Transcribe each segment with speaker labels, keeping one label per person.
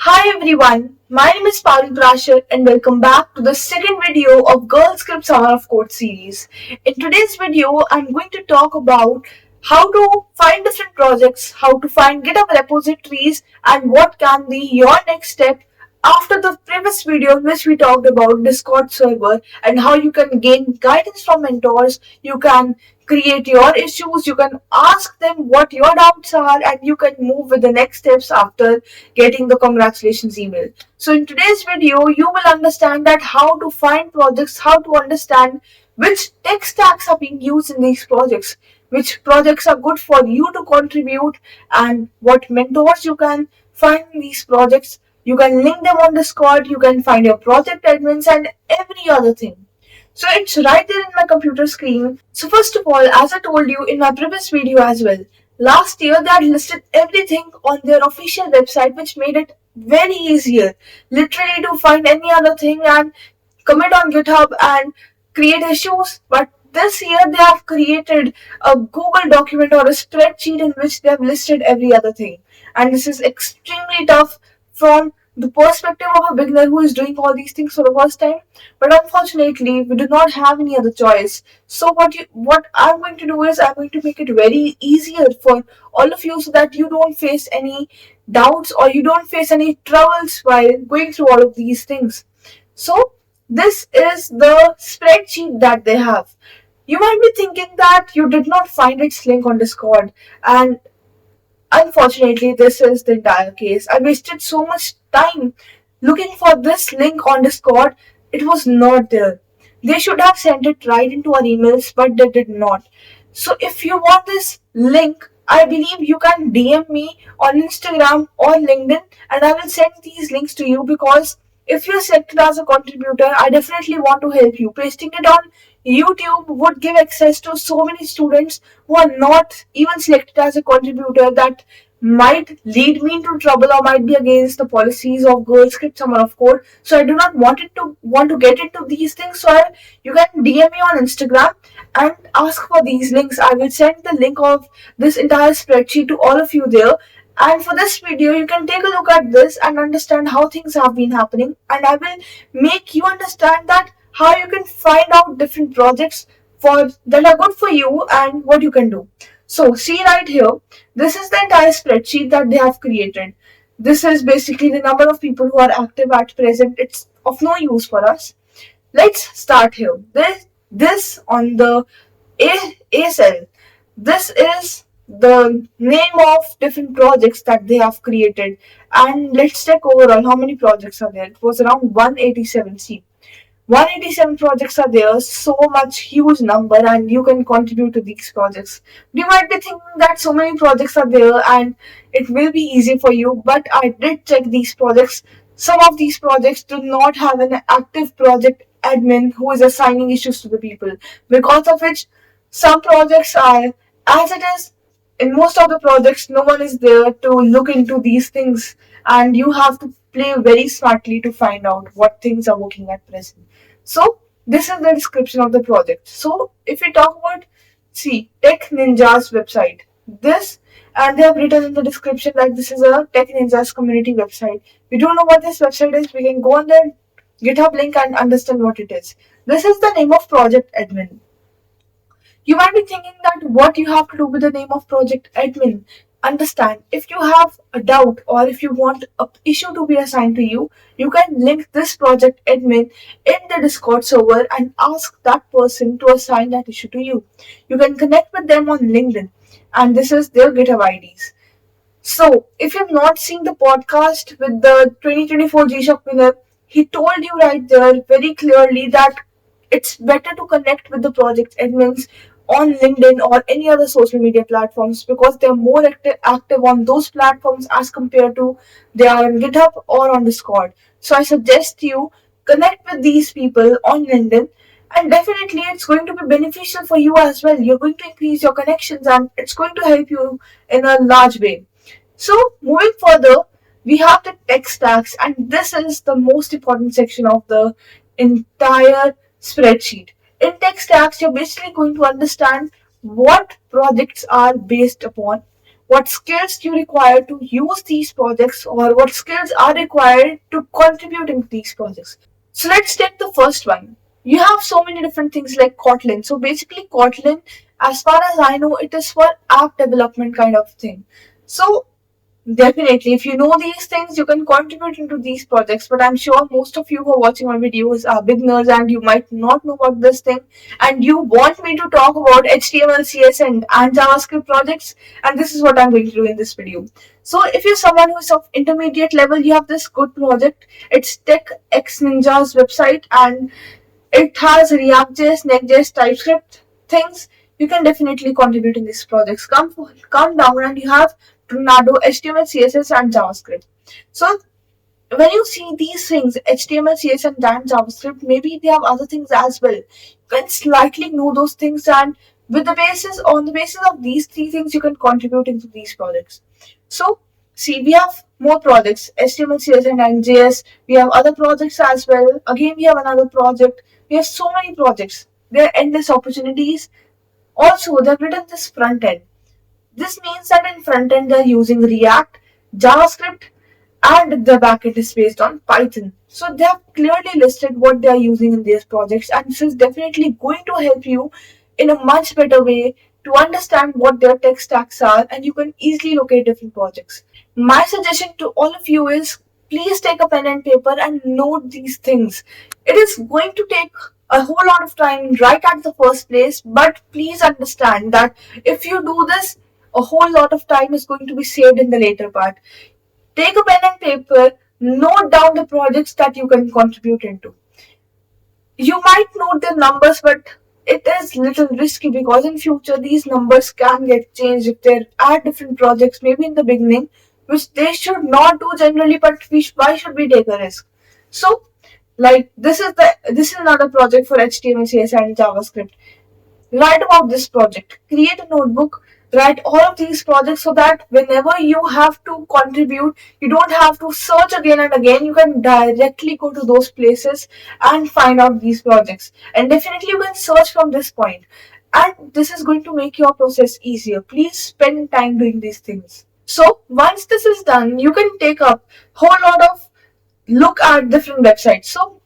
Speaker 1: Hi everyone, my name is Parul Prashar and welcome back to the second video of Girl Script Summer of Code series. In today's video, I'm going to talk about how to find different projects, how to find GitHub repositories, and what can be your next step after the previous video in which we talked about Discord server and how you can gain guidance from mentors, you can create your issues, you can ask them what your doubts are, and you can move with the next steps after getting the congratulations email. So in today's video, you will understand that how to find projects, how to understand which tech stacks are being used in these projects, which projects are good for you to contribute, and what mentors you can find in these projects. You can link them on Discord, you can find your project admins and every other thing. So it's right there in my computer screen. So first of all, as I told you in my previous video as well, last year they had listed everything on their official website, which made it very easier, literally to find any other thing and commit on GitHub and create issues. But this year they have created a Google document or a spreadsheet in which they have listed every other thing. And this is extremely tough from the perspective of a beginner who is doing all these things for the first time. But unfortunately, we do not have any other choice. So what I'm going to do is I'm going to make it very easier for all of you so that you don't face any doubts or you don't face any troubles while going through all of these things. So this is the spreadsheet that they have. You might be thinking that you did not find its link on Discord, and unfortunately, this is the entire case. I wasted so much time looking for this link on Discord. It was not there. They should have sent it right into our emails, but they did not. So if you want this link, I believe you can DM me on Instagram or LinkedIn and I will send these links to you, because if you're selected as a contributor, I definitely want to help you. Pasting it on YouTube would give access to so many students who are not even selected as a contributor, that might lead me into trouble or might be against the policies of Girl Script Summer of Code. So I do not want to get into these things. So you can DM me on Instagram and ask for these links. I will send the link of this entire spreadsheet to all of you there. And for this video, you can take a look at this and understand how things have been happening. And I will make you understand that how you can find out different projects for that are good for you and what you can do. So see right here, this is the entire spreadsheet that they have created. This is basically the number of people who are active at present. It's of no use for us. Let's start here. This on the A cell. This is the name of different projects that they have created. And let's check overall how many projects are there. It was around 187. See, 187 projects are there, so much huge number, and you can contribute to these projects. You might be thinking that so many projects are there and it will be easy for you, but I did check these projects. Some of these projects do not have an active project admin who is assigning issues to the people, because of which some projects are as it is. In most of the projects, no one is there to look into these things, and you have to play very smartly to find out what things are working at present. So this is the description of the project. So if we talk about, see, Tech Ninja's website, this, and they have written in the description that this is a Tech Ninja's community website. We don't know what this website is. We can go on their GitHub link and understand what it is. This is the name of project admin. You might be thinking that what you have to do with the name of project admin. Understand, if you have a doubt or if you want an issue to be assigned to you, you can link this project admin in the Discord server and ask that person to assign that issue to you. You can connect with them on LinkedIn, and this is their GitHub IDs. So, if you've not seen the podcast with the 2024 G-Shock winner, he told you right there very clearly that it's better to connect with the project admins on LinkedIn or any other social media platforms, because they're more active on those platforms as compared to they are on GitHub or on Discord. So I suggest you connect with these people on LinkedIn, and definitely it's going to be beneficial for you as well. You're going to increase your connections and it's going to help you in a large way. So moving further, we have the tech stacks, and this is the most important section of the entire spreadsheet. In tech stacks, you're basically going to understand what projects are based upon, what skills you require to use these projects or what skills are required to contribute in these projects. So let's take the first one. You have so many different things like Kotlin. So basically Kotlin, as far as I know, it is for app development kind of thing. So definitely, if you know these things, you can contribute into these projects. But I'm sure most of you who are watching my videos are beginners and you might not know about this thing. And you want me to talk about HTML, CSS, and JavaScript projects. And this is what I'm going to do in this video. So if you're someone who is of intermediate level, you have this good project. It's TechX Ninja's website and it has React.js, Next.js, TypeScript things. You can definitely contribute in these projects. Come down and you have Tornado, HTML, CSS, and JavaScript. So when you see these things, HTML, CSS, and JavaScript, maybe they have other things as well. You can slightly know those things, and on the basis of these three things, you can contribute into these projects. So see, we have more projects: HTML, CSS, and JS. We have other projects as well. Again, we have another project. We have so many projects. There are endless opportunities. Also, they've written this front end. This means that in front end they're using React, JavaScript, and the backend is based on Python. So they have clearly listed what they are using in these projects, and this is definitely going to help you in a much better way to understand what their tech stacks are, and you can easily locate different projects. My suggestion to all of you is please take a pen and paper and note these things. It is going to take a whole lot of time right at the first place, but please understand that if you do this, a whole lot of time is going to be saved in the later part. Take a pen and paper, note down the projects that you can contribute into. You might note the numbers, but it is little risky because in future these numbers can get changed if there are different projects maybe in the beginning which they should not do generally, but why should we take a risk? So like this is another project for HTML, CSS, and JavaScript. Write about this project, create a notebook, write all of these projects so that whenever you have to contribute, you don't have to search again and again. You can directly go to those places and find out these projects. And definitely you can search from this point. And this is going to make your process easier. Please spend time doing these things. So once this is done, you can take up whole lot of look at different websites. So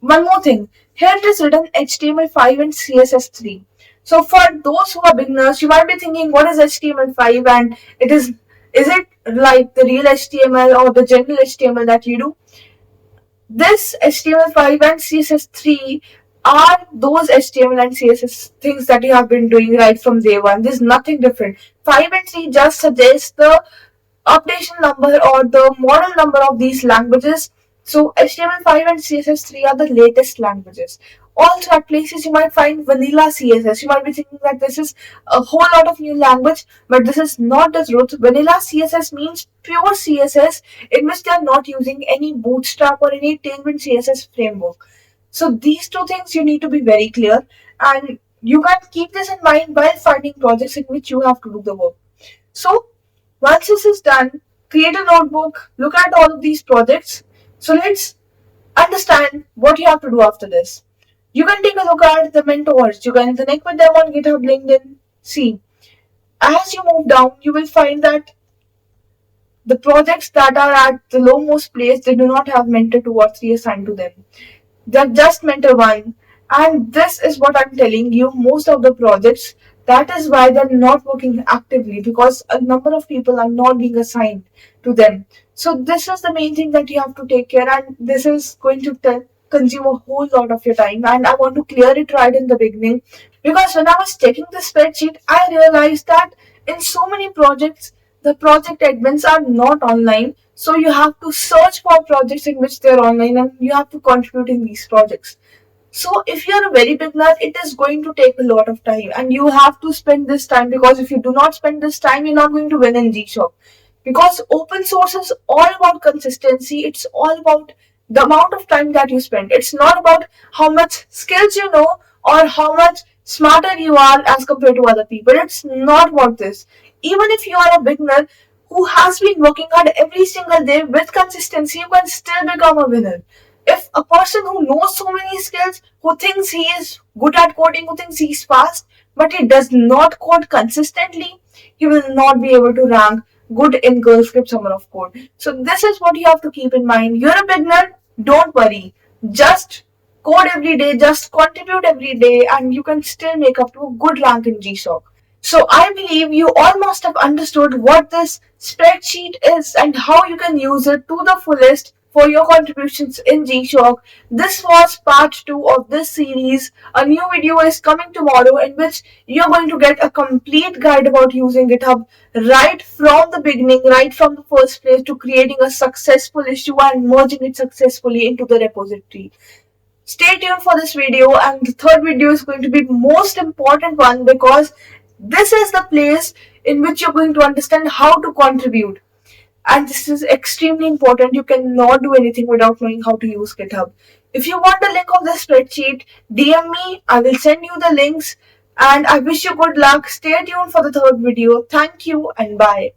Speaker 1: one more thing, here it is written HTML5 and CSS3. So for those who are beginners, you might be thinking, what is HTML5 and is it like the real HTML or the general HTML that you do? This HTML5 and CSS3 are those HTML and CSS things that you have been doing right from day one. There's nothing different. 5 and 3 just suggest the updation number or the model number of these languages. So HTML5 and CSS3 are the latest languages. Also at places you might find vanilla CSS. You might be thinking that this is a whole lot of new language, but this is not the truth. Vanilla CSS means pure CSS in which they are not using any Bootstrap or any Tailwind CSS framework. So these two things you need to be very clear, and you can keep this in mind while finding projects in which you have to do the work. So once this is done, create a notebook, look at all of these projects. So let's understand what you have to do after this. You can take a look at the mentors. You can connect with them on GitHub, LinkedIn. See, as you move down, you will find that the projects that are at the lowmost place, they do not have mentor 2 or 3 assigned to them. They're just mentor 1. And this is what I'm telling you, most of the projects, that is why they're not working actively, because a number of people are not being assigned to them. So this is the main thing that you have to take care, and this is going to consume a whole lot of your time, and I want to clear it right in the beginning, because when I was checking the spreadsheet, I realized that in so many projects, the project admins are not online. So you have to search for projects in which they're online and you have to contribute in these projects. So if you're a very beginner, it is going to take a lot of time and you have to spend this time, because if you do not spend this time, you're not going to win in G-Shock. Because open source is all about consistency. It's all about the amount of time that you spend. It's not about how much skills you know or how much smarter you are as compared to other people. It's not about this. Even if you are a beginner who has been working hard every single day with consistency, you can still become a winner. if a person who knows so many skills, who thinks he is good at coding, who thinks he's fast, but he does not code consistently, he will not be able to rank good in Girl Script Summer of Code. So this is what you have to keep in mind. You're a beginner, don't worry. Just code every day, just contribute every day, and you can still make up to a good rank in GSOC. So I believe you all must have understood what this spreadsheet is and how you can use it to the fullest for your contributions in G-Shock. This was part 2 of this series. A new video is coming tomorrow in which you're going to get a complete guide about using GitHub right from the beginning, right from the first place, to creating a successful issue and merging it successfully into the repository. Stay tuned for this video, and the third video is going to be the most important one because this is the place in which you're going to understand how to contribute. And this is extremely important. You cannot do anything without knowing how to use GitHub. If you want the link of the spreadsheet, DM me. I will send you the links. And I wish you good luck. Stay tuned for the third video. Thank you and bye.